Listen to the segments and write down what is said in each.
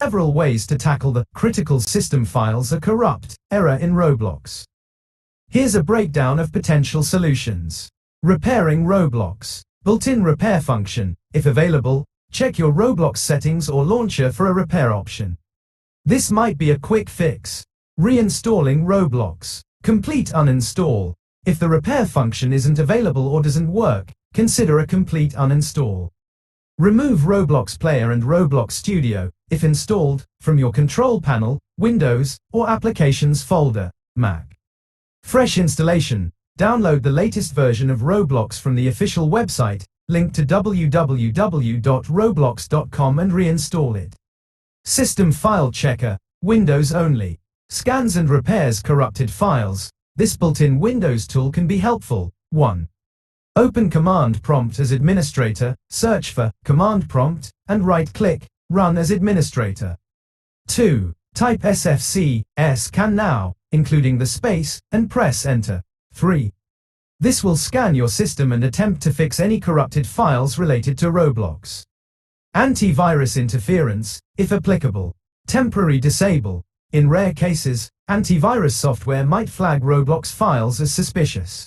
Several ways to tackle the critical system files are corrupt error in Roblox. Here's a breakdown of potential solutions. Repairing Roblox. Built-in repair function. If available, check your Roblox settings or launcher for a repair option. This might be a quick fix. Reinstalling Roblox. Complete uninstall. If the repair function isn't available or doesn't work, consider a complete uninstall. Remove Roblox Player and Roblox Studio, if installed, from your control panel, Windows, or Applications folder, Mac. Fresh installation. Download the latest version of Roblox from the official website, linked to www.roblox.com, and reinstall it. System File Checker, Windows only. Scans and repairs corrupted files. This built-in Windows tool can be helpful. 1. Open Command Prompt as administrator, search for Command Prompt, and right-click, Run as administrator. 2. Type sfc scan now, including the space, and press Enter. 3. This will scan your system and attempt to fix any corrupted files related to Roblox. Antivirus Interference, if applicable. Temporary disable. In rare cases, antivirus software might flag Roblox files as suspicious.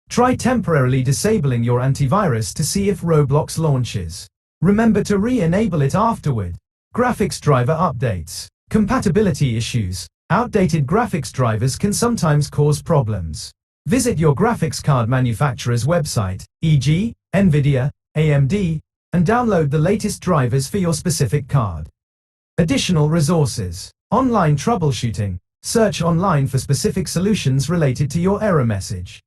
Try temporarily disabling your antivirus to see if Roblox launches. Remember to re-enable it afterward. Graphics driver updates. Compatibility issues. Outdated graphics drivers can sometimes cause problems. Visit your graphics card manufacturer's website, e.g., Nvidia, AMD, and download the latest drivers for your specific card. Additional resources. Online troubleshooting. Search online for specific solutions related to your error message.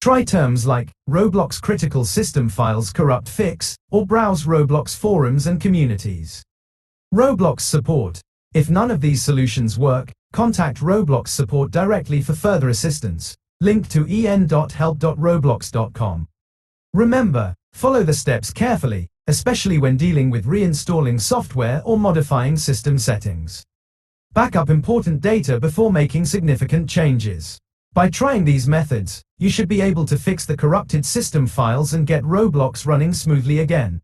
Try terms like Roblox critical system files corrupt fix, or browse Roblox forums and communities. Roblox Support. If none of these solutions work, contact Roblox Support directly for further assistance. Link to en.help.roblox.com. Remember, follow the steps carefully, especially when dealing with reinstalling software or modifying system settings. Back up important data before making significant changes. By trying these methods, you should be able to fix the corrupted system files and get Roblox running smoothly again.